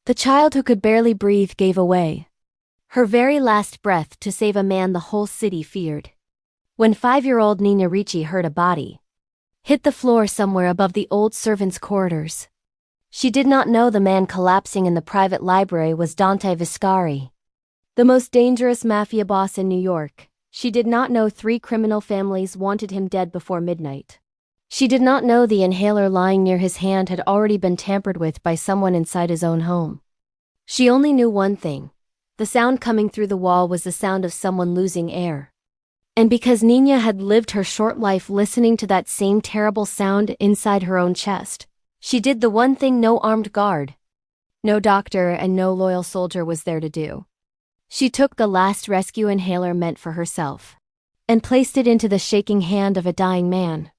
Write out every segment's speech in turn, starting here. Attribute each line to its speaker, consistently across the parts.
Speaker 1: The child who could barely breathe gave away. Her very last breath to save a man the whole city feared. When 5-year-old Nina Ricci heard a body hit the floor somewhere above the old servants' corridors. She did not know the man collapsing in the private library was Dante Viscari, the most dangerous mafia boss in New York. She did not know 3 criminal families wanted him dead before midnight. She did not know the inhaler lying near his hand had already been tampered with by someone inside his own home. She only knew one thing. The sound coming through the wall was the sound of someone losing air. And because Nina had lived her short life listening to that same terrible sound inside her own chest, she did the one thing no armed guard, no doctor, and no loyal soldier was there to do. She took the last rescue inhaler meant for herself and placed it into the shaking hand of a dying man.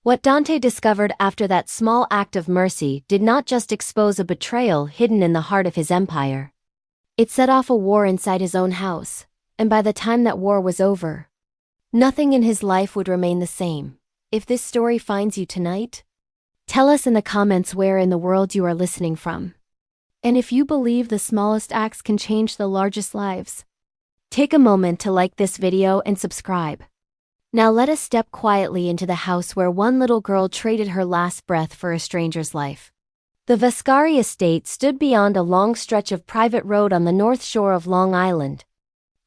Speaker 1: What Dante discovered after that small act of mercy did not just expose a betrayal hidden in the heart of his empire. It set off a war inside his own house, and by the time that war was over, nothing in his life would remain the same. If this story finds you tonight, tell us in the comments where in the world you are listening from. And if you believe the smallest acts can change the largest lives, take a moment to like this video and subscribe. Now let us step quietly into the house where one little girl traded her last breath for a stranger's life. The Viscari estate stood beyond a long stretch of private road on the north shore of Long Island,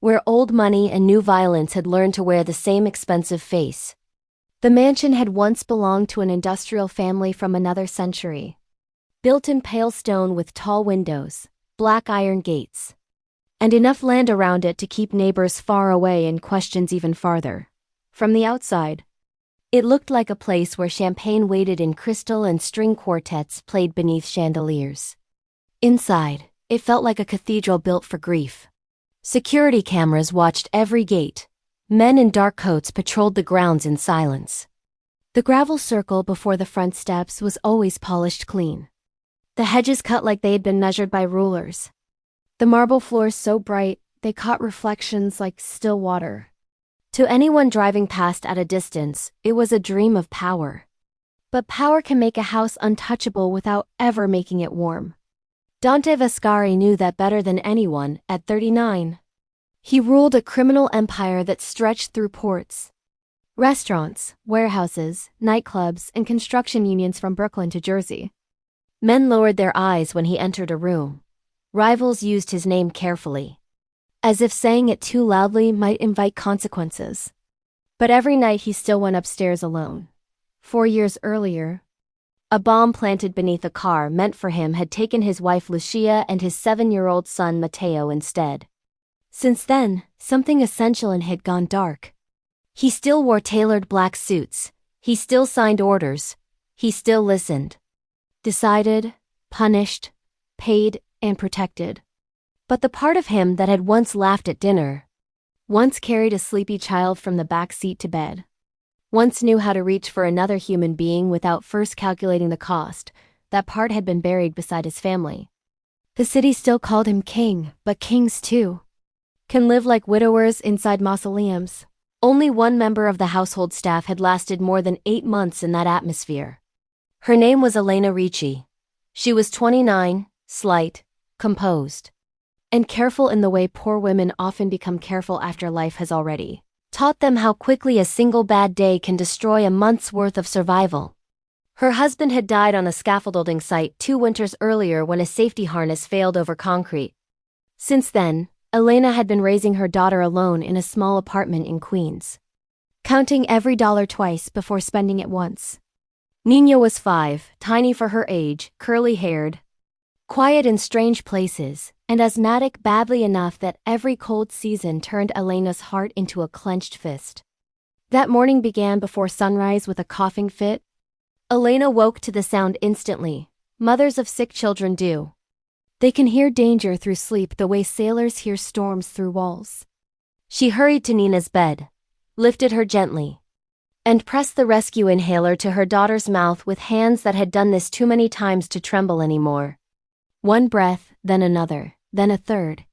Speaker 1: where old money and new violence had learned to wear the same expensive face. The mansion had once belonged to an industrial family from another century, built in pale stone with tall windows, black iron gates, and enough land around it to keep neighbors far away and questions even farther. From the outside, it looked like a place where champagne waited in crystal and string quartets played beneath chandeliers. Inside, it felt like a cathedral built for grief. Security cameras watched every gate. Men in dark coats patrolled the grounds in silence. The gravel circle before the front steps was always polished clean. The hedges cut like they had been measured by rulers. The marble floors so bright, they caught reflections like still water. To anyone driving past at a distance, it was a dream of power. But power can make a house untouchable without ever making it warm. Dante Viscari knew that better than anyone. At 39, he ruled a criminal empire that stretched through ports, restaurants, warehouses, nightclubs, and construction unions from Brooklyn to Jersey. Men lowered their eyes when he entered a room. Rivals used his name carefully, as if saying it too loudly might invite consequences. But every night he still went upstairs alone. 4 years earlier, a bomb planted beneath a car meant for him had taken his wife Lucia and his 7-year-old son Matteo instead. Since then, something essential in him had gone dark. He still wore tailored black suits, he still signed orders, he still listened, decided, punished, paid, and protected. But the part of him that had once laughed at dinner, once carried a sleepy child from the back seat to bed, once knew how to reach for another human being without first calculating the cost, that part had been buried beside his family. The city still called him king, but kings too can live like widowers inside mausoleums. Only one member of the household staff had lasted more than 8 months in that atmosphere. Her name was Elena Ricci. She was 29, slight, composed, and careful in the way poor women often become careful after life has already taught them how quickly a single bad day can destroy a month's worth of survival. Her husband had died on a scaffolding site 2 winters earlier when a safety harness failed over concrete. Since then, Elena had been raising her daughter alone in a small apartment in Queens, counting every dollar twice before spending it once. Nina was 5, tiny for her age, curly-haired, quiet in strange places, and asthmatic badly enough that every cold season turned Elena's heart into a clenched fist. That morning began before sunrise with a coughing fit. Elena woke to the sound instantly. Mothers of sick children do. They can hear danger through sleep the way sailors hear storms through walls. She hurried to Nina's bed, lifted her gently, and pressed the rescue inhaler to her daughter's mouth with hands that had done this too many times to tremble anymore. One breath, then another, then a third.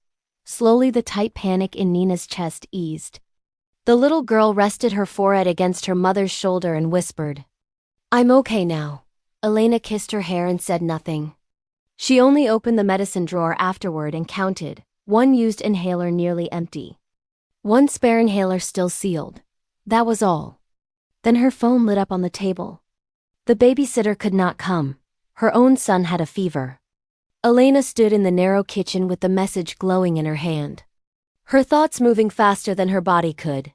Speaker 1: Slowly the tight panic in Nina's chest eased. The little girl rested her forehead against her mother's shoulder and whispered, "I'm okay now." Elena kissed her hair and said nothing. She only opened the medicine drawer afterward and counted, one used inhaler nearly empty. One spare inhaler still sealed. That was all. Then her phone lit up on the table. The babysitter could not come. Her own son had a fever. Elena stood in the narrow kitchen with the message glowing in her hand. Her thoughts moving faster than her body could.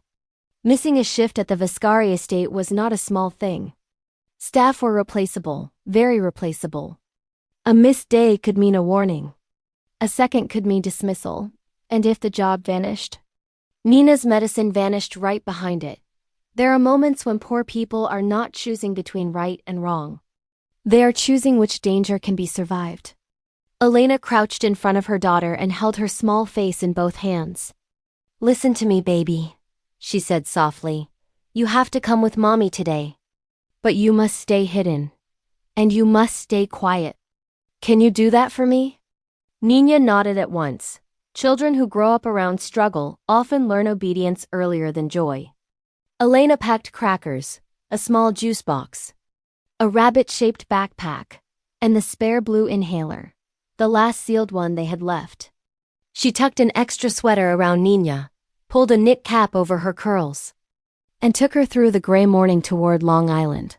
Speaker 1: Missing a shift at the Vascari estate was not a small thing. Staff were replaceable, very replaceable. A missed day could mean a warning. A second could mean dismissal, and if the job vanished, Nina's medicine vanished right behind it. There are moments when poor people are not choosing between right and wrong. They are choosing which danger can be survived. Elena crouched in front of her daughter and held her small face in both hands. "Listen to me, baby," she said softly. "You have to come with mommy today. But you must stay hidden. And you must stay quiet. Can you do that for me?" Nina nodded at once. Children who grow up around struggle often learn obedience earlier than joy. Elena packed crackers, a small juice box, a rabbit-shaped backpack, and the spare blue inhaler, the last sealed one they had left. She tucked an extra sweater around Nina, pulled a knit cap over her curls, and took her through the gray morning toward Long Island.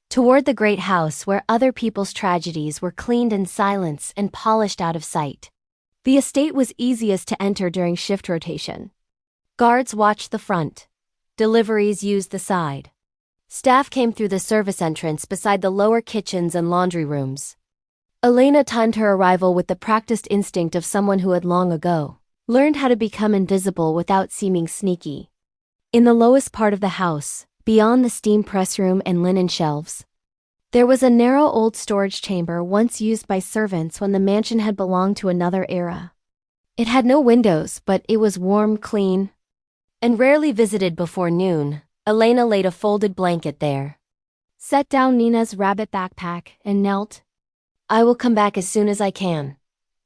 Speaker 1: Toward the great house where other people's tragedies were cleaned in silence and polished out of sight. The estate was easiest to enter during shift rotation. Guards watched the front. Deliveries used the side. Staff came through the service entrance beside the lower kitchens and laundry rooms. Elena timed her arrival with the practiced instinct of someone who had long ago learned how to become invisible without seeming sneaky. In the lowest part of the house, beyond the steam press room and linen shelves, there was a narrow old storage chamber once used by servants when the mansion had belonged to another era. It had no windows, but it was warm, clean, and rarely visited before noon. Elena laid a folded blanket there, set down Nina's rabbit backpack, and knelt. "I will come back as soon as I can."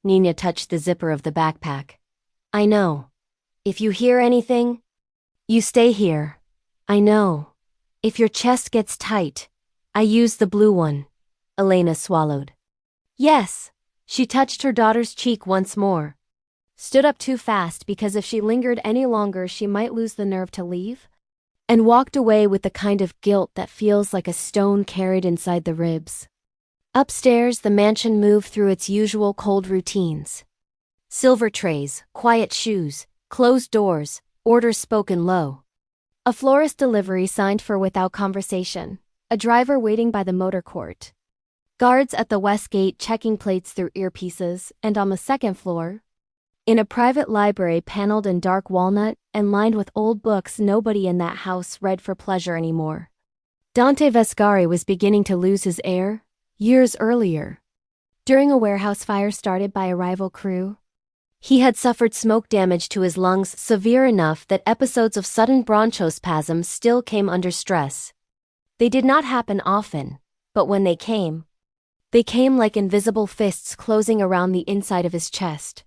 Speaker 1: Nina touched the zipper of the backpack. "I know. If you hear anything, you stay here. I know. If your chest gets tight, I use the blue one." Elena swallowed. "Yes." She touched her daughter's cheek once more. Stood up too fast because if she lingered any longer she might lose the nerve to leave, and walked away with the kind of guilt that feels like a stone carried inside the ribs. Upstairs, the mansion moved through its usual cold routines. Silver trays, quiet shoes, closed doors, orders spoken low. A florist delivery signed for without conversation. A driver waiting by the motor court. Guards at the west gate checking plates through earpieces, and on the second floor, in a private library paneled in dark walnut and lined with old books, nobody in that house read for pleasure anymore. Dante Vascari was beginning to lose his air, years earlier. During a warehouse fire started by a rival crew, he had suffered smoke damage to his lungs severe enough that episodes of sudden bronchospasm still came under stress. They did not happen often, but when they came like invisible fists closing around the inside of his chest.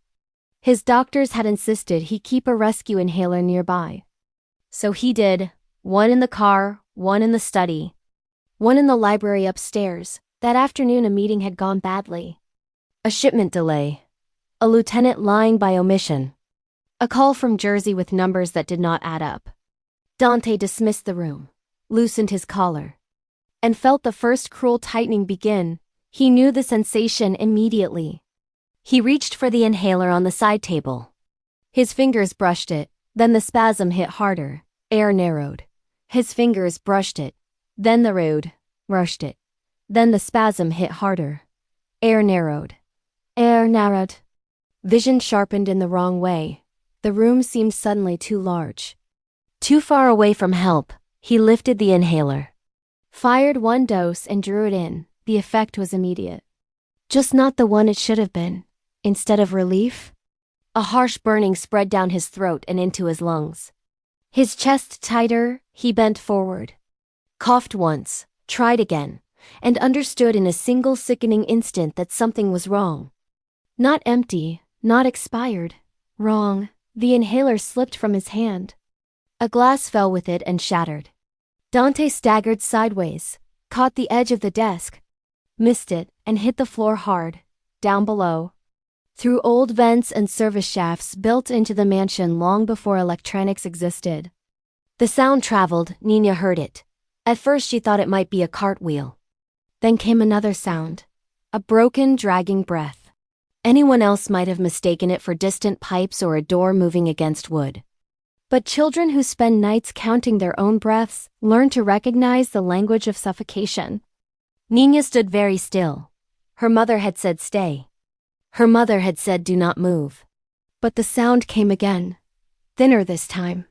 Speaker 1: His doctors had insisted he keep a rescue inhaler nearby. So he did, one in the car, one in the study, one in the library upstairs. That afternoon a meeting had gone badly. A shipment delay. A lieutenant lying by omission. A call from Jersey with numbers that did not add up. Dante dismissed the room, loosened his collar, and felt the first cruel tightening begin. He knew the sensation immediately. He reached for the inhaler on the side table. His fingers brushed it, then the spasm hit harder. Air narrowed. His fingers brushed it, then the road rushed it. Then the spasm hit harder. Air narrowed. Air narrowed. Vision sharpened in the wrong way. The room seemed suddenly too large. Too far away from help. He lifted the inhaler. Fired one dose and drew it in. The effect was immediate. Just not the one it should have been. Instead of relief, a harsh burning spread down his throat and into his lungs. His chest tighter, he bent forward. Coughed once, tried again, and understood in a single sickening instant that something was wrong. Not empty, not expired. Wrong. The inhaler slipped from his hand. A glass fell with it and shattered. Dante staggered sideways, caught the edge of the desk, missed it, and hit the floor hard, down below. Through old vents and service shafts built into the mansion long before electronics existed. The sound traveled, Nina heard it. At first she thought it might be a cartwheel. Then came another sound. A broken, dragging breath. Anyone else might have mistaken it for distant pipes or a door moving against wood. But children who spend nights counting their own breaths learn to recognize the language of suffocation. Nina stood very still. Her mother had said stay. Her mother had said do not move. But the sound came again. Thinner this time.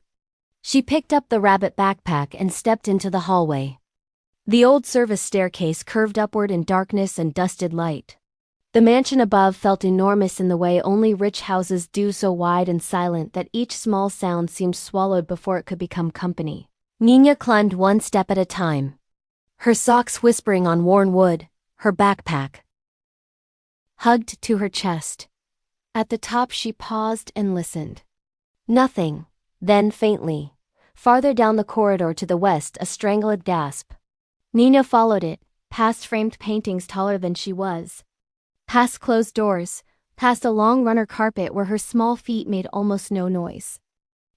Speaker 1: She picked up the rabbit backpack and stepped into the hallway. The old service staircase curved upward in darkness and dusted light. The mansion above felt enormous in the way only rich houses do, so wide and silent that each small sound seemed swallowed before it could become company. Nina climbed one step at a time. Her socks whispering on worn wood, her backpack hugged to her chest. At the top she paused and listened. Nothing. Then faintly, farther down the corridor to the west, a strangled gasp. Nina followed it, past framed paintings taller than she was. Past closed doors, past a long runner carpet where her small feet made almost no noise.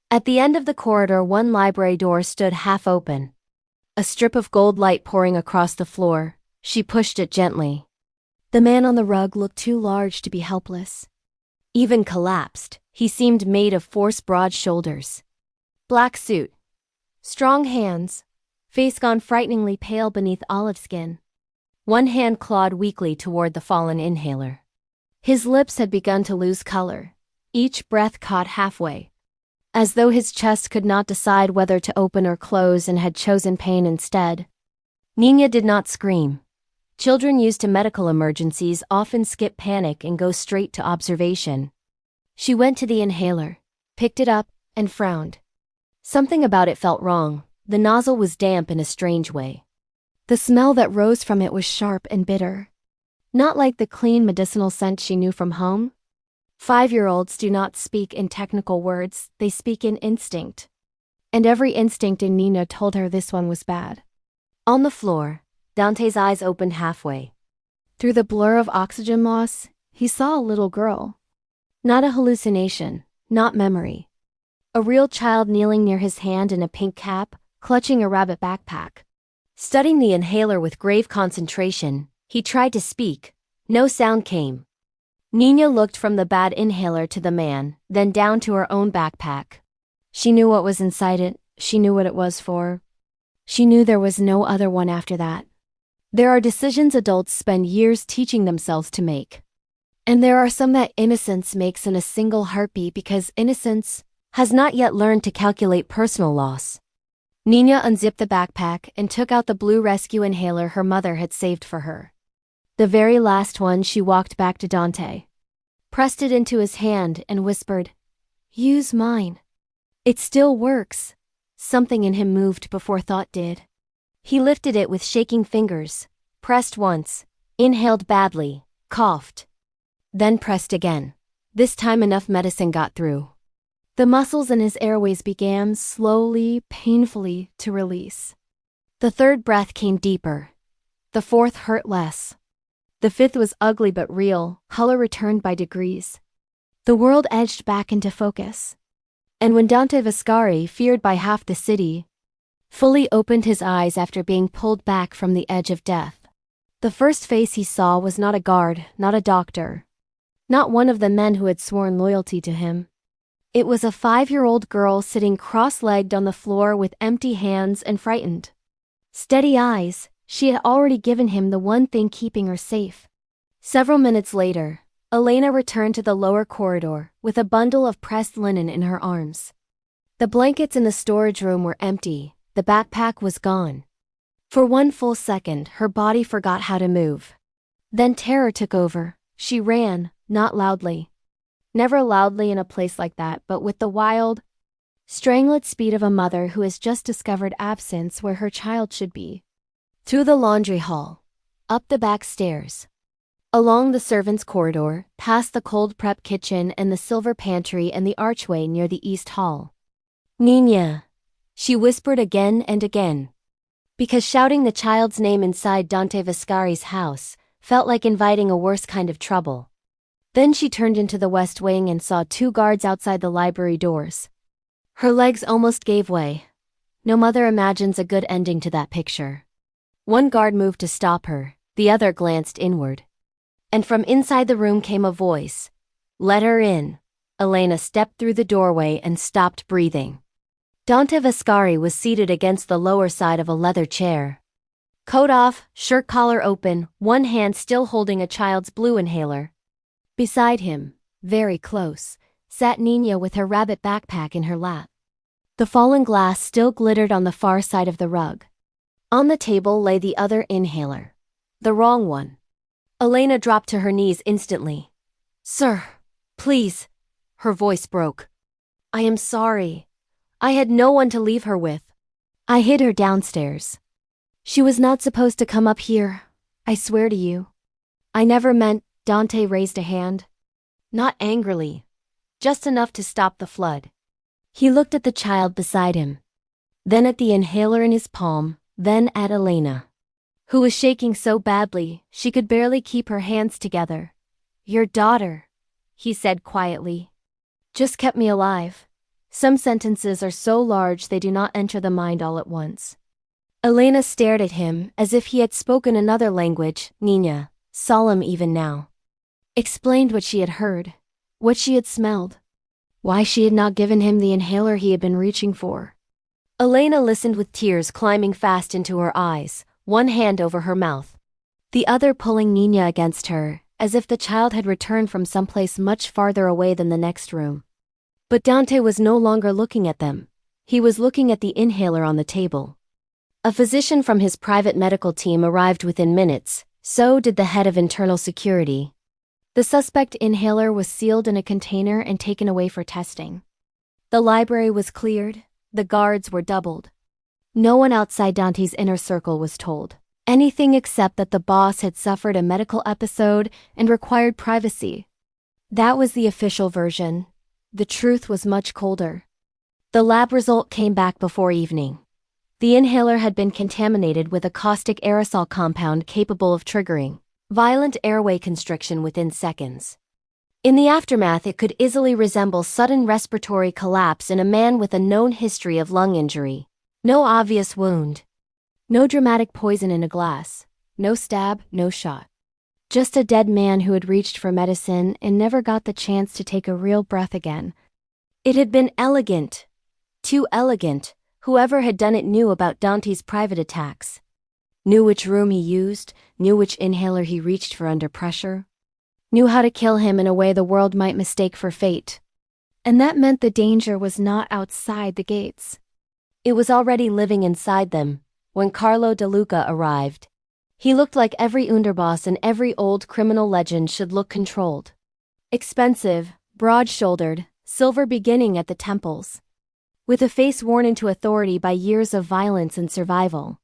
Speaker 1: At the end of the corridor, one library door stood half open. A strip of gold light pouring across the floor. She pushed it gently. The man on the rug looked too large to be helpless. Even collapsed, he seemed made of force, broad shoulders. Black suit. Strong hands. Face gone frighteningly pale beneath olive skin. One hand clawed weakly toward the fallen inhaler. His lips had begun to lose color. Each breath caught halfway. As though his chest could not decide whether to open or close and had chosen pain instead. Nina did not scream. Children used to medical emergencies often skip panic and go straight to observation. She went to the inhaler, picked it up, and frowned. Something about it felt wrong. The nozzle was damp in a strange way. The smell that rose from it was sharp and bitter. Not like the clean medicinal scent she knew from home. 5-year-olds do not speak in technical words, they speak in instinct. And every instinct in Nina told her this one was bad. On the floor, Dante's eyes opened halfway. Through the blur of oxygen loss, he saw a little girl. Not a hallucination, not memory. A real child kneeling near his hand in a pink cap, clutching a rabbit backpack. Studying the inhaler with grave concentration, he tried to speak. No sound came. Nina looked from the bad inhaler to the man, then down to her own backpack. She knew what was inside it, she knew what it was for. She knew there was no other one after that. There are decisions adults spend years teaching themselves to make. And there are some that innocence makes in a single heartbeat because innocence has not yet learned to calculate personal loss. Nina unzipped the backpack and took out the blue rescue inhaler her mother had saved for her. The very last one. She walked back to Dante, pressed it into his hand and whispered, "Use mine. It still works." Something in him moved before thought did. He lifted it with shaking fingers, pressed once, inhaled badly, coughed. Then pressed again. This time enough medicine got through. The muscles in his airways began slowly, painfully to release. The third breath came deeper. The fourth hurt less. The fifth was ugly but real, color returned by degrees. The world edged back into focus. And when Dante Vascari, feared by half the city, fully opened his eyes after being pulled back from the edge of death, the first face he saw was not a guard, not a doctor, not one of the men who had sworn loyalty to him. It was a 5-year-old girl sitting cross-legged on the floor with empty hands and frightened, steady eyes. She had already given him the one thing keeping her safe. Several minutes later, Elena returned to the lower corridor with a bundle of pressed linen in her arms. The blankets in the storage room were empty. The backpack was gone. For one full second, her body forgot how to move. Then terror took over. She ran, not loudly. Never loudly in a place like that, but with the wild, strangled speed of a mother who has just discovered absence where her child should be. Through the laundry hall, up the back stairs, along the servants' corridor, past the cold prep kitchen and the silver pantry and the archway near the east hall. "Nina," she whispered again and again. Because shouting the child's name inside Dante Vascari's house, felt like inviting a worse kind of trouble. Then she turned into the west wing and saw 2 guards outside the library doors. Her legs almost gave way. No mother imagines a good ending to that picture. One guard moved to stop her, the other glanced inward. And from inside the room came a voice. "Let her in." Elena stepped through the doorway and stopped breathing. Dante Vascari was seated against the lower side of a leather chair. Coat off, shirt collar open, one hand still holding a child's blue inhaler. Beside him, very close, sat Nina with her rabbit backpack in her lap. The fallen glass still glittered on the far side of the rug. On the table lay the other inhaler. The wrong one. Elena dropped to her knees instantly. "Sir, please." Her voice broke. "I am sorry. I had no one to leave her with. I hid her downstairs. She was not supposed to come up here, I swear to you. I never meant." Dante raised a hand. Not angrily. Just enough to stop the flood. He looked at the child beside him. Then at the inhaler in his palm, then at Elena, who was shaking so badly she could barely keep her hands together. "Your daughter," he said quietly, "just kept me alive." Some sentences are so large they do not enter the mind all at once. Elena stared at him as if he had spoken another language. Nina, solemn even now, explained what she had heard, what she had smelled, why she had not given him the inhaler he had been reaching for. Elena listened with tears climbing fast into her eyes, one hand over her mouth, the other pulling Nina against her, as if the child had returned from someplace much farther away than the next room. But Dante was no longer looking at them. He was looking at the inhaler on the table. A physician from his private medical team arrived within minutes, so did the head of internal security. The suspect inhaler was sealed in a container and taken away for testing. The library was cleared, the guards were doubled. No one outside Dante's inner circle was told anything except that the boss had suffered a medical episode and required privacy. That was the official version. The truth was much colder. The lab result came back before evening. The inhaler had been contaminated with a caustic aerosol compound capable of triggering violent airway constriction within seconds. In the aftermath, it could easily resemble sudden respiratory collapse in a man with a known history of lung injury. No obvious wound. No dramatic poison in a glass. No stab, no shot. Just a dead man who had reached for medicine and never got the chance to take a real breath again. It had been elegant. Too elegant. Whoever had done it knew about Dante's private attacks. Knew which room he used, knew which inhaler he reached for under pressure. Knew how to kill him in a way the world might mistake for fate. And that meant the danger was not outside the gates. It was already living inside them, when Carlo De Luca arrived. He looked like every underboss in every old criminal legend should look controlled. Expensive, broad-shouldered, silver beginning at the temples. With a face worn into authority by years of violence and survival.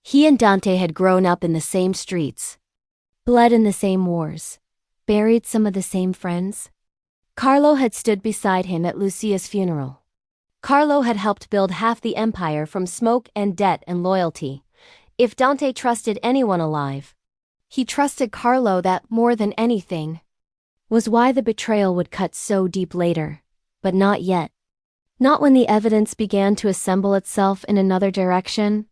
Speaker 1: He and Dante had grown up in the same streets. Bled in the same wars. Buried some of the same friends. Carlo had stood beside him at Lucia's funeral. Carlo had helped build half the empire from smoke and debt and loyalty. If Dante trusted anyone alive, he trusted Carlo. That, more than anything, was why the betrayal would cut so deep later. But not yet. Not when the evidence began to assemble itself in another direction.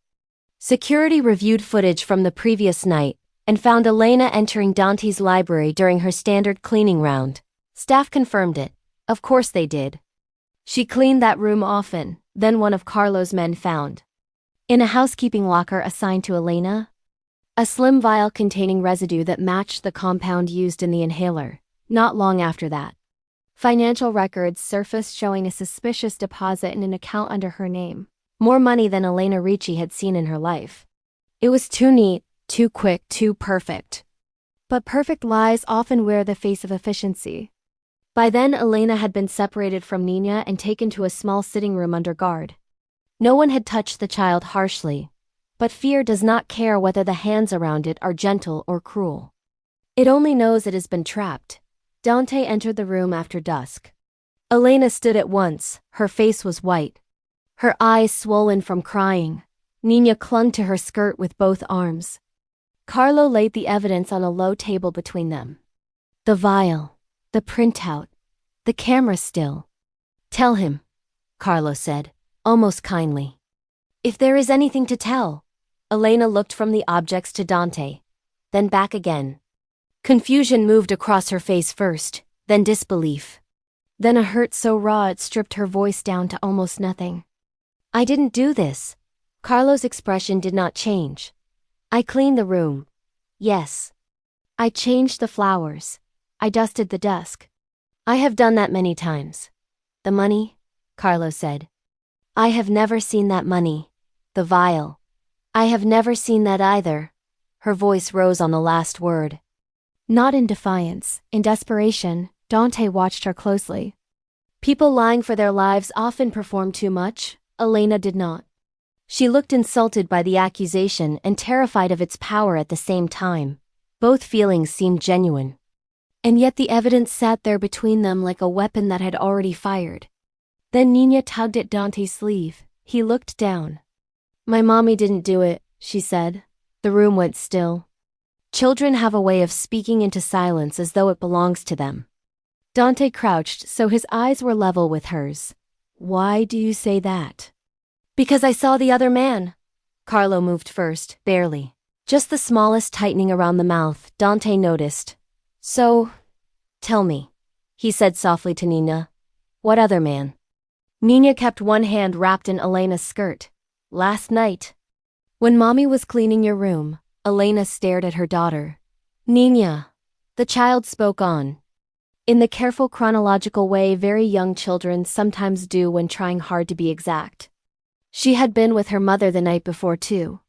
Speaker 1: Security reviewed footage from the previous night and found Elena entering Dante's library during her standard cleaning round. Staff confirmed it. Of course they did. She cleaned that room often, then one of Carlo's men found, in a housekeeping locker assigned to Elena, a slim vial containing residue that matched the compound used in the inhaler. Not long after that, financial records surfaced showing a suspicious deposit in an account under her name. More money than Elena Ricci had seen in her life. It was too neat, too quick, too perfect. But perfect lies often wear the face of efficiency. By then, Elena had been separated from Nina and taken to a small sitting room under guard. No one had touched the child harshly, but fear does not care whether the hands around it are gentle or cruel. It only knows it has been trapped. Dante entered the room after dusk. Elena stood at once, her face was white. Her eyes swollen from crying. Nina clung to her skirt with both arms. Carlo laid the evidence on a low table between them. The vial, the printout, the camera still. Tell him, Carlo said, almost kindly. If there is anything to tell. Elena looked from the objects to Dante, then back again. Confusion moved across her face first, then disbelief. Then a hurt so raw it stripped her voice down to almost nothing. I didn't do this. Carlo's expression did not change. I cleaned the room. Yes. I changed the flowers. I dusted the desk. I have done that many times. The money? Carlo said. I have never seen that money. The vial. I have never seen that either. Her voice rose on the last word. Not in defiance, in desperation, Dante watched her closely. People lying for their lives often perform too much. Elena did not. She looked insulted by the accusation and terrified of its power at the same time. Both feelings seemed genuine. And yet the evidence sat there between them like a weapon that had already fired. Then Nina tugged at Dante's sleeve. He looked down. My mommy didn't do it, she said. The room went still. Children have a way of speaking into silence as though it belongs to them. Dante crouched so his eyes were level with hers. Why do you say that? Because I saw the other man. Carlo moved first, barely. Just the smallest tightening around the mouth, Dante noticed. So, tell me, he said softly to Nina. What other man? Nina kept one hand wrapped in Elena's skirt. Last night. When Mommy was cleaning your room, Elena stared at her daughter. Nina. The child spoke on. In the careful chronological way very young children sometimes do when trying hard to be exact. She had been with her mother the night before too.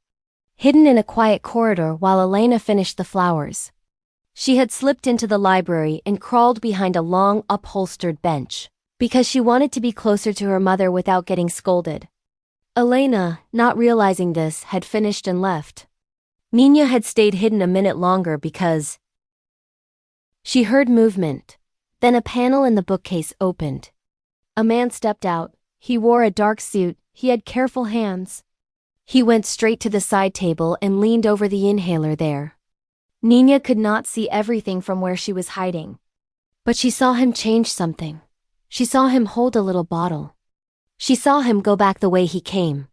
Speaker 1: Hidden in a quiet corridor while Elena finished the flowers. She had slipped into the library and crawled behind a long upholstered bench, because she wanted to be closer to her mother without getting scolded. Elena, not realizing this, had finished and left. Nina had stayed hidden a minute longer because she heard movement. Then a panel in the bookcase opened. A man stepped out. He wore a dark suit, he had careful hands. He went straight to the side table and leaned over the inhaler there. Nina could not see everything from where she was hiding. But she saw him change something. She saw him hold a little bottle. She saw him go back the way he came.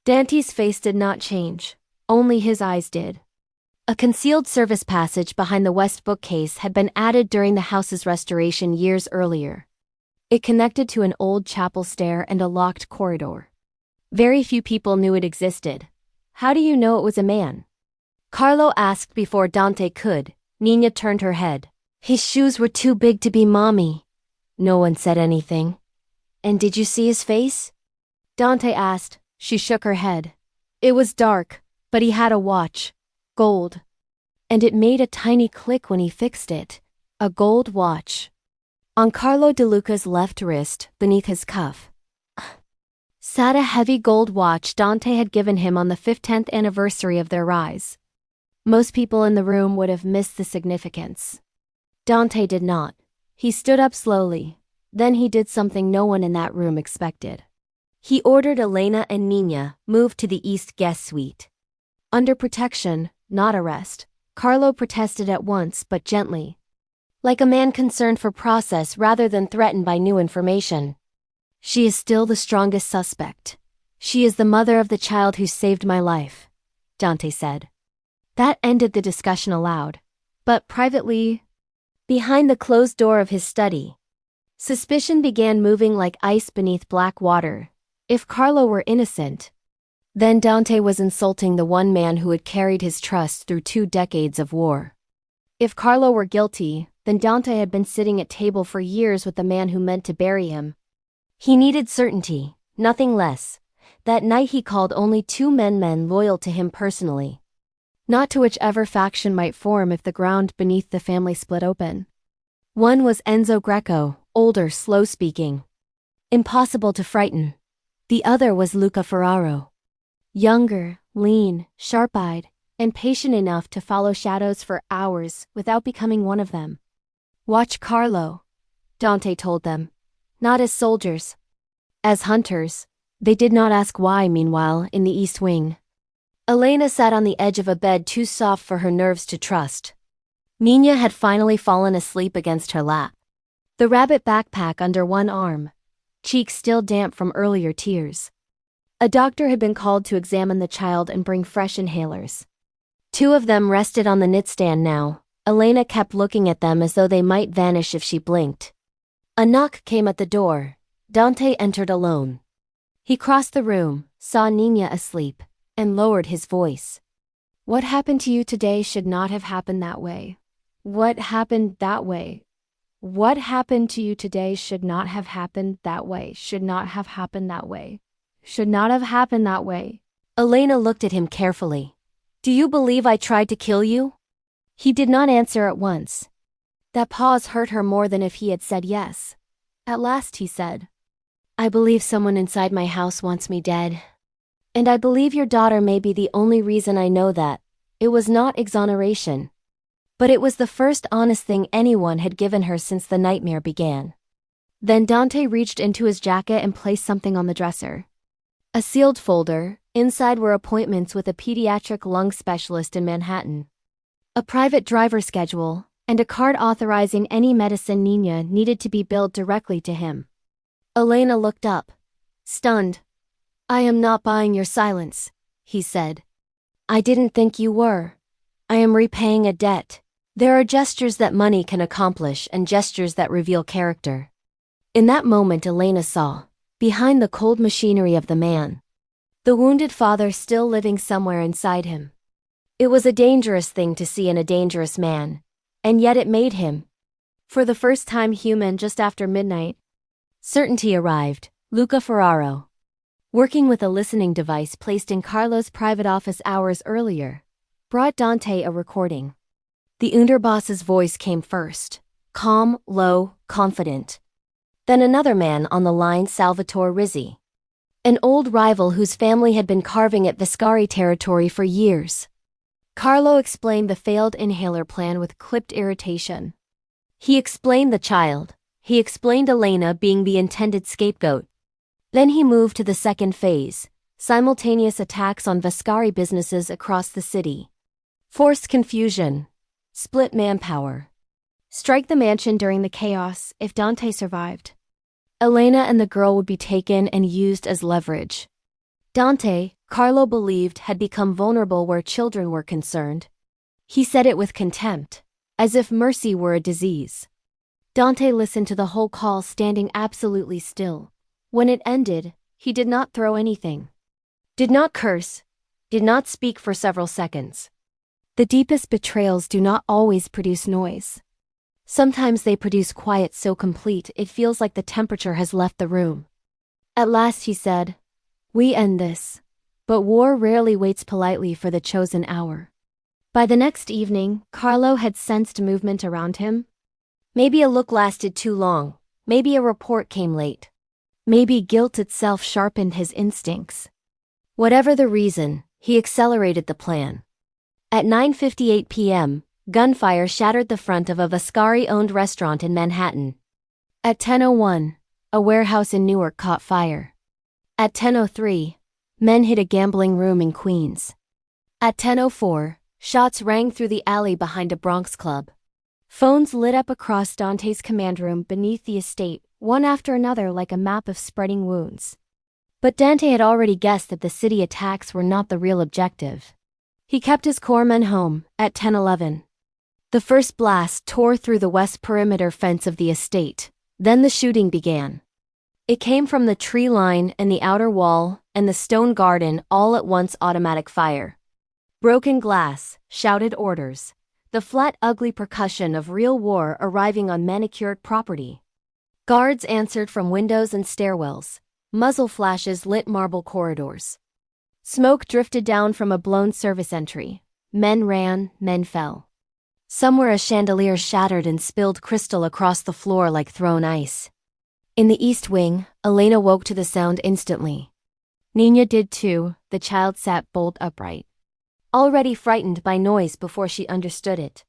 Speaker 1: Dante's face did not change, only his eyes did. A concealed service passage behind the west bookcase had been added during the house's restoration years earlier. It connected to an old chapel stair and a locked corridor. Very few people knew it existed. How do you know it was a man? Carlo asked before Dante could. Nina turned her head. His shoes were too big to be Mommy. No one said anything. And did you see his face? Dante asked. She shook her head. It was dark, but he had a watch. Gold. And it made a tiny click when he fixed it. A gold watch. On Carlo De Luca's left wrist, beneath his cuff, sat a heavy gold watch Dante had given him on the 15th anniversary of their rise. Most people in the room would have missed the significance. Dante did not. He stood up slowly. Then he did something no one in that room expected. He ordered Elena and Nina moved to the East guest suite. Under protection, not arrest, Carlo protested at once but gently. Like a man concerned for process rather than threatened by new information. She is still the strongest suspect. She is the mother of the child who saved my life, Dante said. That ended the discussion aloud. But privately, behind the closed door of his study, suspicion began moving like ice beneath black water. If Carlo were innocent, then Dante was insulting the one man who had carried his trust through 2 decades of war. If Carlo were guilty, then Dante had been sitting at table for years with the man who meant to bury him. He needed certainty, nothing less. That night he called only 2 men loyal to him personally. Not to whichever faction might form if the ground beneath the family split open. One was Enzo Greco, older, slow-speaking, impossible to frighten. The other was Luca Ferraro. Younger, lean, sharp-eyed, and patient enough to follow shadows for hours without becoming one of them. Watch Carlo, Dante told them. Not as soldiers. As hunters. They did not ask why, meanwhile, in the East Wing. Elena sat on the edge of a bed too soft for her nerves to trust. Nina had finally fallen asleep against her lap. The rabbit backpack under one arm, cheeks still damp from earlier tears. A doctor had been called to examine the child and bring fresh inhalers. Two of them rested on the nightstand now. Elena kept looking at them as though they might vanish if she blinked. A knock came at the door. Dante entered alone. He crossed the room, saw Nina asleep, and lowered his voice. "What happened to you today should not have happened that way. What happened that way? What happened to you today should not have happened that way. Should not have happened that way. Should not have happened that way." Elena looked at him carefully. "Do you believe I tried to kill you?" He did not answer at once. That pause hurt her more than if he had said yes. At last he said, "I believe someone inside my house wants me dead. And I believe your daughter may be the only reason I know that." It was not exoneration. But it was the first honest thing anyone had given her since the nightmare began. Then Dante reached into his jacket and placed something on the dresser. A sealed folder. Inside were appointments with a pediatric lung specialist in Manhattan, a private driver schedule, and a card authorizing any medicine Nina needed to be billed directly to him. Elena looked up, stunned. "I am not buying your silence," he said. "I didn't think you were. I am repaying a debt. There are gestures that money can accomplish and gestures that reveal character." In that moment Elena saw, behind the cold machinery of the man, the wounded father still living somewhere inside him. It was a dangerous thing to see in a dangerous man, and yet it made him, for the first time, human just after midnight. Certainty arrived. Luca Ferraro, working with a listening device placed in Carlo's private office hours earlier, brought Dante a recording. The Underboss's voice came first, calm, low, confident. Then another man on the line, Salvatore Rizzi, an old rival whose family had been carving at Viscari territory for years. Carlo explained the failed inhaler plan with clipped irritation. He explained the child. He explained Elena being the intended scapegoat. Then he moved to the second phase, simultaneous attacks on Viscari businesses across the city. Forced confusion. Split manpower. Strike the mansion during the chaos if Dante survived. Elena and the girl would be taken and used as leverage. Dante, Carlo believed, had become vulnerable where children were concerned. He said it with contempt, as if mercy were a disease. Dante listened to the whole call standing absolutely still. When it ended, he did not throw anything. Did not curse. Did not speak for several seconds. The deepest betrayals do not always produce noise. Sometimes they produce quiet so complete it feels like the temperature has left the room. At last he said, "We end this." But war rarely waits politely for the chosen hour. By the next evening, Carlo had sensed movement around him. Maybe a look lasted too long. Maybe a report came late. Maybe guilt itself sharpened his instincts. Whatever the reason, he accelerated the plan. At 9:58 p.m., gunfire shattered the front of a Viscari-owned restaurant in Manhattan. At 10:01, a warehouse in Newark caught fire. At 10:03, men hit a gambling room in Queens. At 10:04, shots rang through the alley behind a Bronx club. Phones lit up across Dante's command room beneath the estate, one after another like a map of spreading wounds. But Dante had already guessed that the city attacks were not the real objective. He kept his core men home. At 10:11, the first blast tore through the west perimeter fence of the estate. Then the shooting began. It came from the tree line and the outer wall and the stone garden all at once. Automatic fire. Broken glass, shouted orders. The flat, ugly percussion of real war arriving on manicured property. Guards answered from windows and stairwells. Muzzle flashes lit marble corridors. Smoke drifted down from a blown service entry. Men ran, men fell. Somewhere a chandelier shattered and spilled crystal across the floor like thrown ice. In the east wing, Elena woke to the sound instantly. Nina did too. The child sat bolt upright, already frightened by noise before she understood it.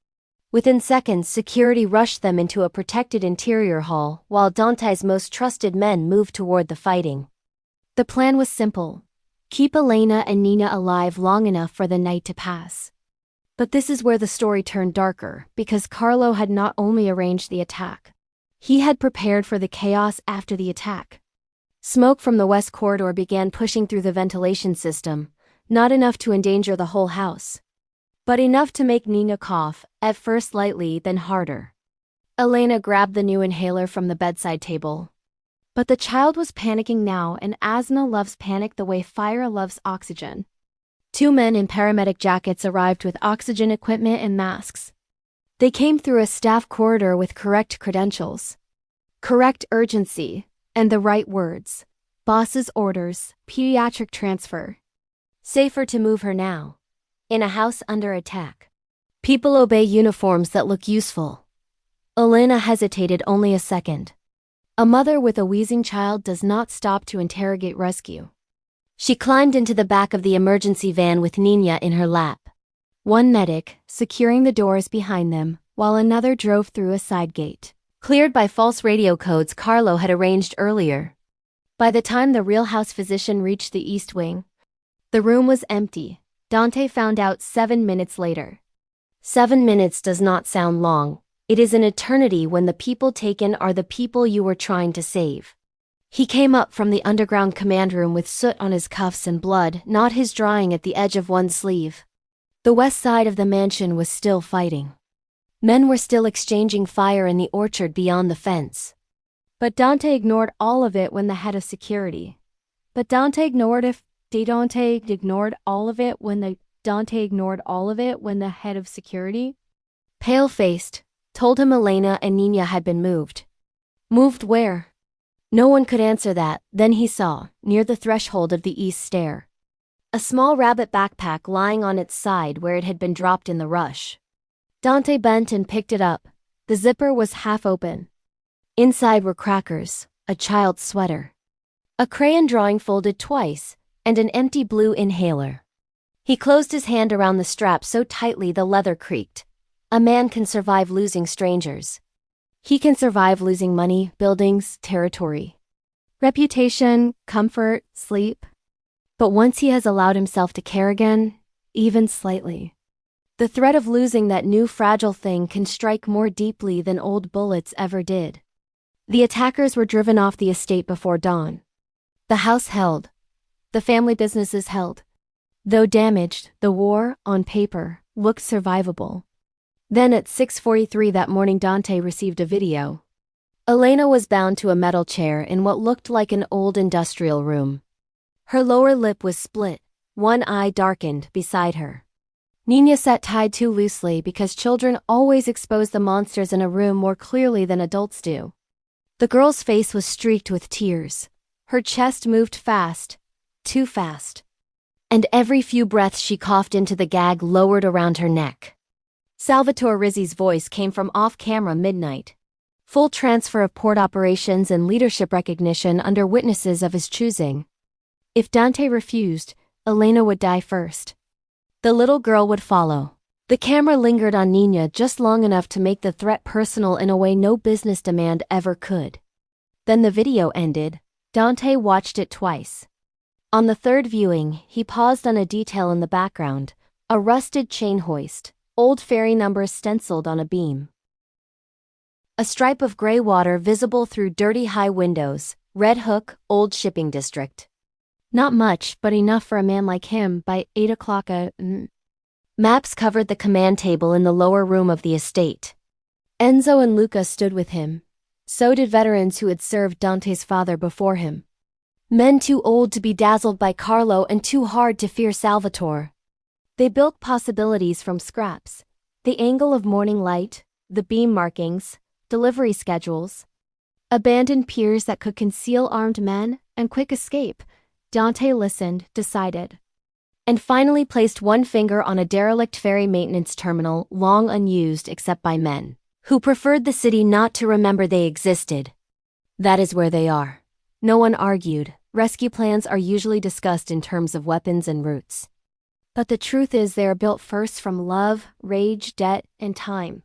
Speaker 1: Within seconds, security rushed them into a protected interior hall while Dante's most trusted men moved toward the fighting. The plan was simple. Keep Elena and Nina alive long enough for the night to pass. But this is where the story turned darker, because Carlo had not only arranged the attack. He had prepared for the chaos after the attack. Smoke from the west corridor began pushing through the ventilation system, not enough to endanger the whole house, but enough to make Nina cough, at first lightly, then harder. Elena grabbed the new inhaler from the bedside table. But the child was panicking now, and asthma loves panic the way fire loves oxygen. 2 men in paramedic jackets arrived with oxygen equipment and masks. They came through a staff corridor with correct credentials, correct urgency, and the right words. Boss's orders, pediatric transfer. Safer to move her now. In a house under attack. People obey uniforms that look useful. Elena hesitated only a second. A mother with a wheezing child does not stop to interrogate rescue. She climbed into the back of the emergency van with Nina in her lap. One medic, securing the doors behind them, while another drove through a side gate, cleared by false radio codes Carlo had arranged earlier. By the time the real house physician reached the east wing, the room was empty. Dante found out 7 minutes later. 7 minutes does not sound long. It is an eternity when the people taken are the people you were trying to save. He came up from the underground command room with soot on his cuffs and blood, not his drying, at the edge of one sleeve. The west side of the mansion was still fighting. Men were still exchanging fire in the orchard beyond the fence. But Dante ignored all of it when the head of security. Pale-faced, told him Elena and Nina had been moved. Moved where? No one could answer that. Then he saw, near the threshold of the east stair, a small rabbit backpack lying on its side where it had been dropped in the rush. Dante bent and picked it up. The zipper was half open. Inside were crackers, a child's sweater, a crayon drawing folded twice, and an empty blue inhaler. He closed his hand around the strap so tightly the leather creaked. A man can survive losing strangers. He can survive losing money, buildings, territory, reputation, comfort, sleep. But once he has allowed himself to care again, even slightly, the threat of losing that new fragile thing can strike more deeply than old bullets ever did. The attackers were driven off the estate before dawn. The house held. The family businesses held. Though damaged, the war, on paper, looked survivable. Then at 6:43 that morning Dante received a video. Elena was bound to a metal chair in what looked like an old industrial room. Her lower lip was split, one eye darkened beside her. Nina sat tied too loosely because children always expose the monsters in a room more clearly than adults do. The girl's face was streaked with tears. Her chest moved fast, too fast. And every few breaths she coughed into the gag lowered around her neck. Salvatore Rizzi's voice came from off-camera midnight. Full transfer of port operations and leadership recognition under witnesses of his choosing. If Dante refused, Elena would die first. The little girl would follow. The camera lingered on Nina just long enough to make the threat personal in a way no business demand ever could. Then the video ended. Dante watched it twice. On the third viewing, he paused on a detail in the background, a rusted chain hoist, old ferry numbers stenciled on a beam. A stripe of gray water visible through dirty high windows, Red Hook, Old Shipping District. Not much, but enough for a man like him. By 8 o'clock maps covered the command table in the lower room of the estate. Enzo and Luca stood with him. So did veterans who had served Dante's father before him. Men too old to be dazzled by Carlo and too hard to fear Salvatore. They built possibilities from scraps. The angle of morning light, the beam markings, delivery schedules. Abandoned piers that could conceal armed men, and quick escape. Dante listened, decided. And finally placed one finger on a derelict ferry maintenance terminal long unused except by men who preferred the city not to remember they existed. That is where they are. No one argued. Rescue plans are usually discussed in terms of weapons and routes. But the truth is they are built first from love, rage, debt, and time.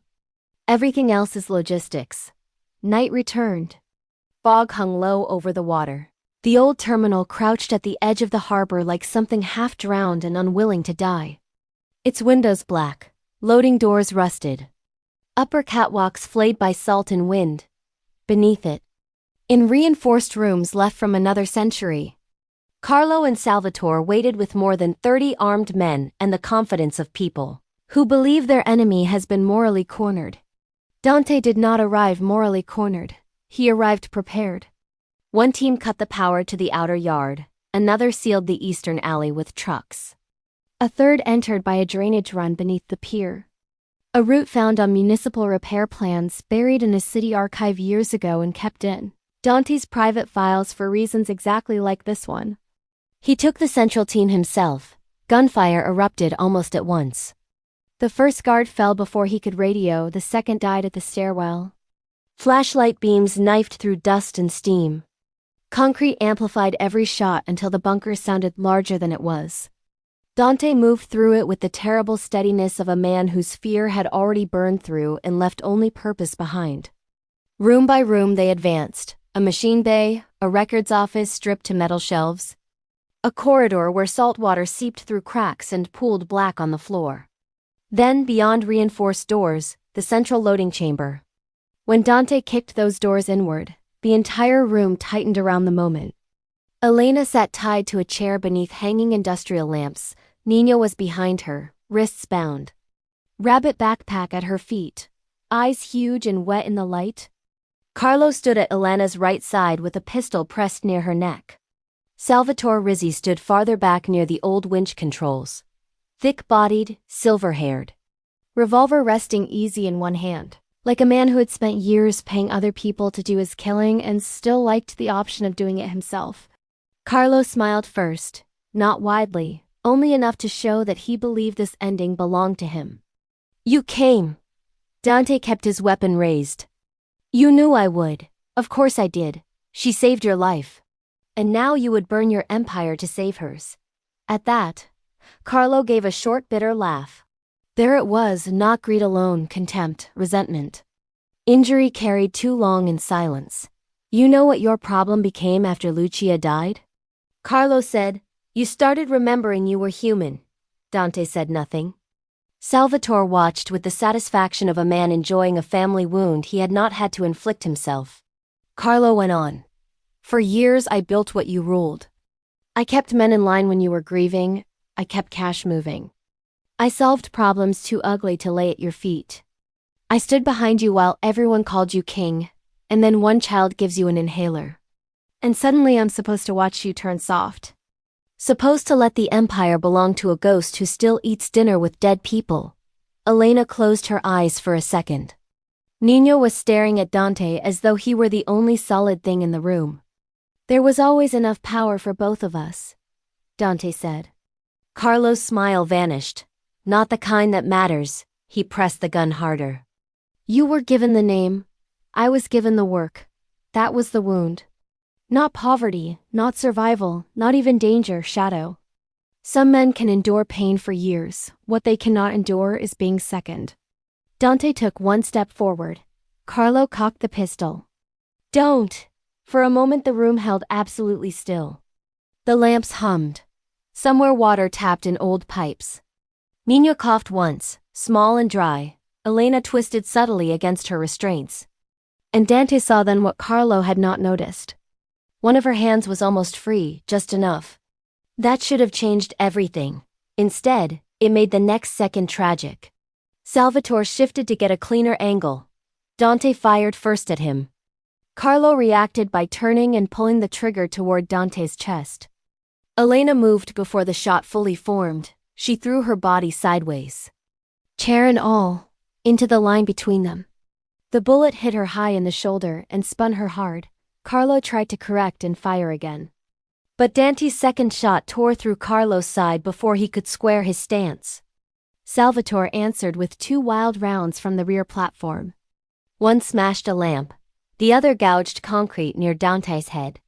Speaker 1: Everything else is logistics. Night returned. Fog hung low over the water. The old terminal crouched at the edge of the harbor like something half drowned and unwilling to die. Its windows black, loading doors rusted. Upper catwalks flayed by salt and wind. Beneath it, in reinforced rooms left from another century, Carlo and Salvatore waited with more than 30 armed men and the confidence of people who believe their enemy has been morally cornered. Dante did not arrive morally cornered. He arrived prepared. One team cut the power to the outer yard, another sealed the eastern alley with trucks. A third entered by a drainage run beneath the pier. A route found on municipal repair plans buried in a city archive years ago and kept in Dante's private files for reasons exactly like this one. He took the central team himself. Gunfire erupted almost at once. The first guard fell before he could radio, the second died at the stairwell. Flashlight beams knifed through dust and steam. Concrete amplified every shot until the bunker sounded larger than it was. Dante moved through it with the terrible steadiness of a man whose fear had already burned through and left only purpose behind. Room by room they advanced, a machine bay, a records office stripped to metal shelves, a corridor where salt water seeped through cracks and pooled black on the floor. Then, beyond reinforced doors, the central loading chamber. When Dante kicked those doors inward, the entire room tightened around the moment. Elena sat tied to a chair beneath hanging industrial lamps. Nino was behind her, wrists bound. Rabbit backpack at her feet, eyes huge and wet in the light. Carlo stood at Elena's right side with a pistol pressed near her neck. Salvatore Rizzi stood farther back near the old winch controls. Thick-bodied, silver-haired. Revolver resting easy in one hand, like a man who had spent years paying other people to do his killing and still liked the option of doing it himself. Carlo smiled first, not widely, only enough to show that he believed this ending belonged to him. "You came." Dante kept his weapon raised. "You knew I would. Of course I did. She saved your life. And now you would burn your empire to save hers." At that, Carlo gave a short, bitter laugh. There it was, not greed alone, contempt, resentment. Injury carried too long in silence. "You know what your problem became after Lucia died?" Carlo said, "You started remembering you were human." Dante said nothing. Salvatore watched with the satisfaction of a man enjoying a family wound he had not had to inflict himself. Carlo went on. "For years I built what you ruled. I kept men in line when you were grieving. I kept cash moving. I solved problems too ugly to lay at your feet. I stood behind you while everyone called you king, and then one child gives you an inhaler. And suddenly I'm supposed to watch you turn soft. Supposed to let the empire belong to a ghost who still eats dinner with dead people." Elena closed her eyes for a second. Nino was staring at Dante as though he were the only solid thing in the room. "There was always enough power for both of us," Dante said. Carlo's smile vanished. "Not the kind that matters." He pressed the gun harder. "You were given the name. I was given the work. That was the wound. Not poverty, not survival, not even danger, shadow. Some men can endure pain for years. What they cannot endure is being second." Dante took one step forward. Carlo cocked the pistol. "Don't!" For a moment the room held absolutely still. The lamps hummed. Somewhere water tapped in old pipes. Nino coughed once, small and dry. Elena twisted subtly against her restraints. And Dante saw then what Carlo had not noticed. One of her hands was almost free, just enough. That should have changed everything. Instead, it made the next second tragic. Salvatore shifted to get a cleaner angle. Dante fired first at him. Carlo reacted by turning and pulling the trigger toward Dante's chest. Elena moved before the shot fully formed. She threw her body sideways, chair and all, into the line between them. The bullet hit her high in the shoulder and spun her hard. Carlo tried to correct and fire again. But Dante's second shot tore through Carlo's side before he could square his stance. Salvatore answered with 2 wild rounds from the rear platform. One smashed a lamp. The other gouged concrete near Dante's head.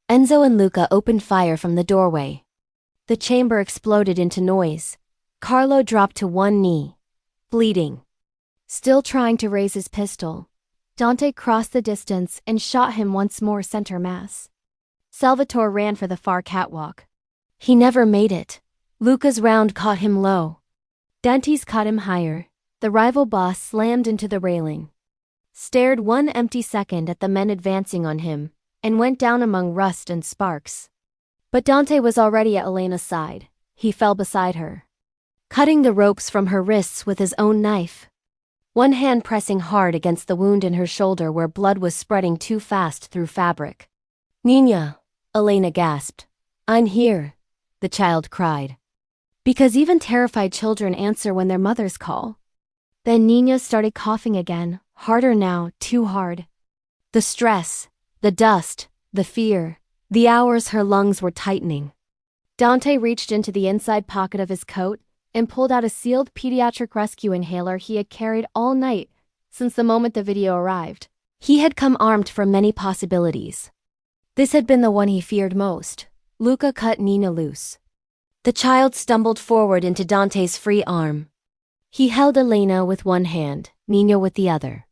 Speaker 1: Enzo and Luca opened fire from the doorway. The chamber exploded into noise. Carlo dropped to one knee, bleeding. Still trying to raise his pistol, Dante crossed the distance and shot him once more center mass. Salvatore ran for the far catwalk. He never made it. Luca's round caught him low. Dante's caught him higher. The rival boss slammed into the railing, stared one empty second at the men advancing on him, and went down among rust and sparks. But Dante was already at Elena's side. He fell beside her, cutting the ropes from her wrists with his own knife, one hand pressing hard against the wound in her shoulder where blood was spreading too fast through fabric. "Nina," Elena gasped. "I'm here," the child cried. Because even terrified children answer when their mothers call. Then Nina started coughing again, harder now, too hard. The stress, the dust, the fear, the hours her lungs were tightening. Dante reached into the inside pocket of his coat and pulled out a sealed pediatric rescue inhaler he had carried all night since the moment the video arrived. He had come armed for many possibilities. This had been the one he feared most. Luca cut Nina loose. The child stumbled forward into Dante's free arm. He held Elena with one hand, Nina with the other,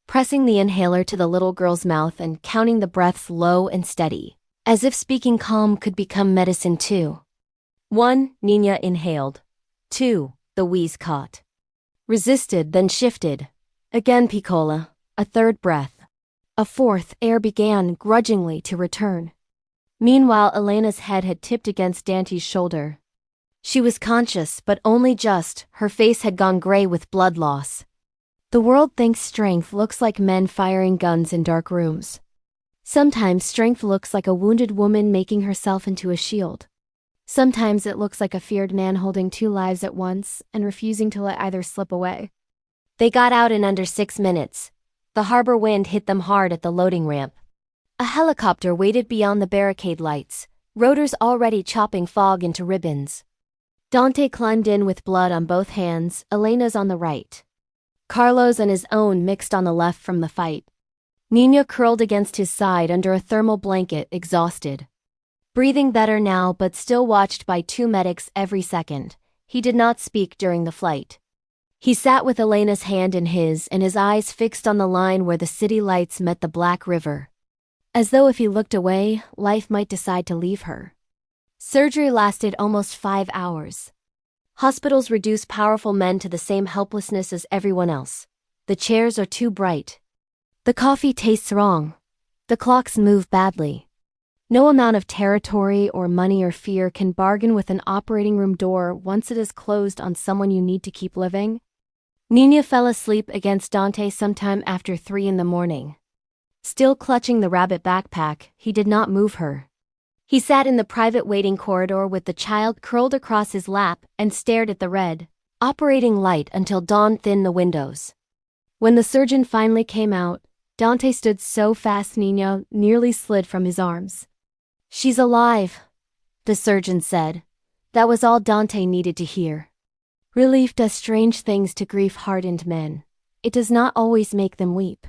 Speaker 1: pressing the inhaler to the little girl's mouth and counting the breaths low and steady, as if speaking calm could become medicine too. 1, Nina inhaled. 2, the wheeze caught. Resisted, then shifted. Again piccola, a third breath. A fourth, air began, grudgingly, to return. Meanwhile, Elena's head had tipped against Dante's shoulder. She was conscious, but only just. Her face had gone gray with blood loss. The world thinks strength looks like men firing guns in dark rooms. Sometimes strength looks like a wounded woman making herself into a shield. Sometimes it looks like a feared man holding 2 lives at once and refusing to let either slip away. They got out in under 6 minutes. The harbor wind hit them hard at the loading ramp. A helicopter waited beyond the barricade lights, rotors already chopping fog into ribbons. Dante climbed in with blood on both hands, Elena's on the right. Carlo's and his own mixed on the left from the fight. Nina curled against his side under a thermal blanket, exhausted. Breathing better now but still watched by 2 medics every second. He did not speak during the flight. He sat with Elena's hand in his and his eyes fixed on the line where the city lights met the Black River. As though if he looked away, life might decide to leave her. Surgery lasted almost 5 hours. Hospitals reduce powerful men to the same helplessness as everyone else. The chairs are too bright. The coffee tastes wrong. The clocks move badly. No amount of territory or money or fear can bargain with an operating room door once it is closed on someone you need to keep living. Nina fell asleep against Dante sometime after 3 in the morning. Still clutching the rabbit backpack, he did not move her. He sat in the private waiting corridor with the child curled across his lap and stared at the red, operating light until dawn thinned the windows. When the surgeon finally came out, Dante stood so fast Nina nearly slid from his arms. "She's alive," the surgeon said. That was all Dante needed to hear. Relief does strange things to grief-hardened men. It does not always make them weep.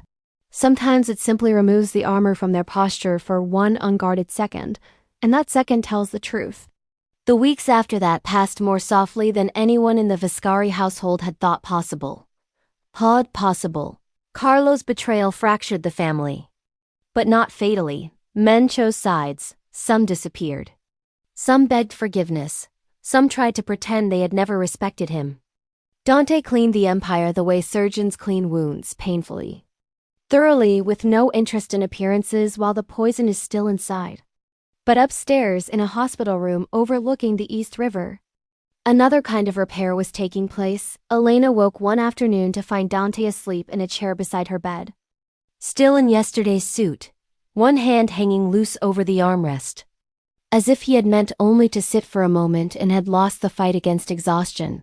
Speaker 1: Sometimes it simply removes the armor from their posture for one unguarded second, and that second tells the truth. The weeks after that passed more softly than anyone in the Viscari household had thought possible. Carlo's betrayal fractured the family. But not fatally. Men chose sides, some disappeared. Some begged forgiveness, some tried to pretend they had never respected him. Dante cleaned the empire the way surgeons clean wounds, painfully. Thoroughly, with no interest in appearances while the poison is still inside. But upstairs in a hospital room overlooking the East River, another kind of repair was taking place. Elena woke one afternoon to find Dante asleep in a chair beside her bed. Still in yesterday's suit, one hand hanging loose over the armrest. As if he had meant only to sit for a moment and had lost the fight against exhaustion.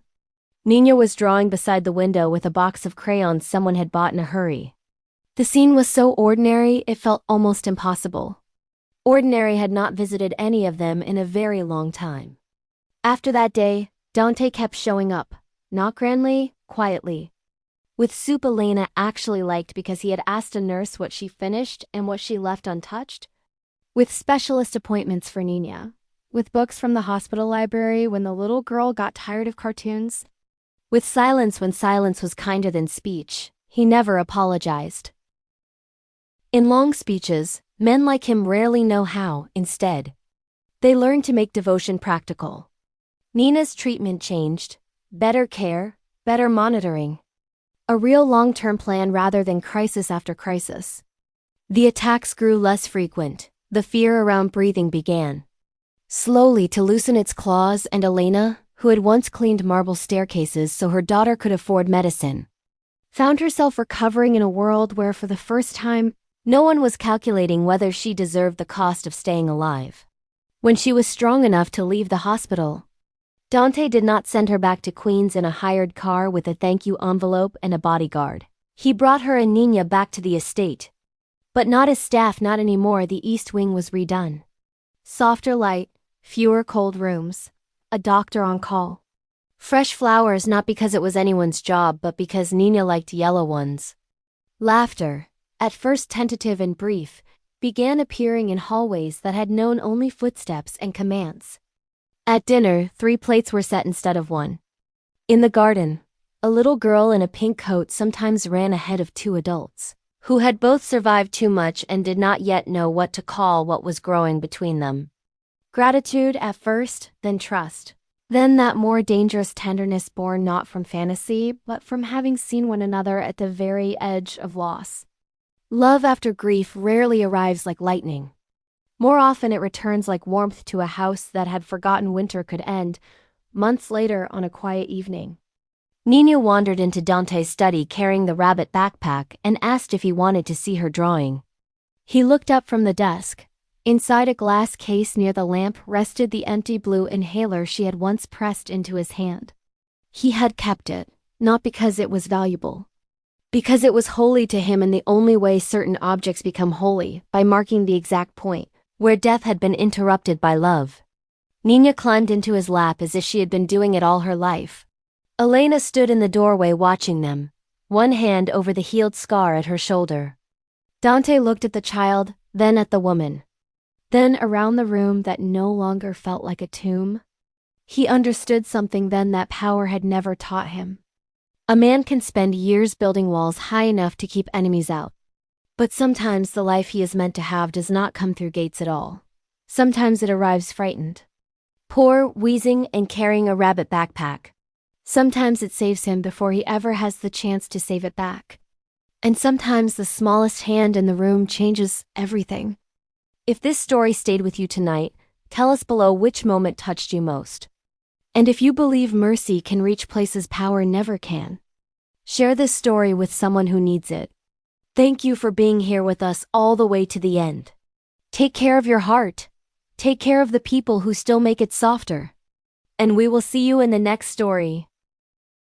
Speaker 1: Nina was drawing beside the window with a box of crayons someone had bought in a hurry. The scene was so ordinary it felt almost impossible. Ordinary had not visited any of them in a very long time. After that day, Dante kept showing up, not grandly, quietly. With soup Elena actually liked because he had asked a nurse what she finished and what she left untouched. With specialist appointments for Nina. With books from the hospital library when the little girl got tired of cartoons. With silence when silence was kinder than speech. He never apologized. In long speeches, Men like him rarely know how. Instead, they learn to make devotion practical. Nina's treatment changed. Better care, better monitoring. A real long-term plan rather than crisis after crisis. The attacks grew less frequent. The fear around breathing began slowly to loosen its claws, and Elena, who had once cleaned marble staircases so her daughter could afford medicine, found herself recovering in a world where for the first time, no one was calculating whether she deserved the cost of staying alive. When she was strong enough to leave the hospital, Dante did not send her back to Queens in a hired car with a thank you envelope and a bodyguard. He brought her and Nina back to the estate. But not as staff, not anymore. The East Wing was redone. Softer light, fewer cold rooms, a doctor on call. Fresh flowers, not because it was anyone's job, but because Nina liked yellow ones. Laughter, at first tentative and brief, began appearing in hallways that had known only footsteps and commands. At dinner, 3 plates were set instead of 1. In the garden, a little girl in a pink coat sometimes ran ahead of 2 adults, who had both survived too much and did not yet know what to call what was growing between them. Gratitude at first, then trust. Then that more dangerous tenderness born not from fantasy, but from having seen one another at the very edge of loss. Love after grief rarely arrives like lightning. More often it returns like warmth to a house that had forgotten winter could end, months later on a quiet evening. Nina wandered into Dante's study carrying the rabbit backpack and asked if he wanted to see her drawing. He looked up from the desk. Inside a glass case near the lamp rested the empty blue inhaler she had once pressed into his hand. He had kept it, not because it was valuable, because it was holy to him, and the only way certain objects become holy, by marking the exact point where death had been interrupted by love. Nina climbed into his lap as if she had been doing it all her life. Elena stood in the doorway watching them, one hand over the healed scar at her shoulder. Dante looked at the child, then at the woman. Then around the room that no longer felt like a tomb. He understood something then that power had never taught him. A man can spend years building walls high enough to keep enemies out. But sometimes the life he is meant to have does not come through gates at all. Sometimes it arrives frightened, poor, wheezing, and carrying a rabbit backpack. Sometimes it saves him before he ever has the chance to save it back. And sometimes the smallest hand in the room changes everything. If this story stayed with you tonight, tell us below which moment touched you most. And if you believe mercy can reach places power never can, share this story with someone who needs it. Thank you for being here with us all the way to the end. Take care of your heart. Take care of the people who still make it softer. And we will see you in the next story.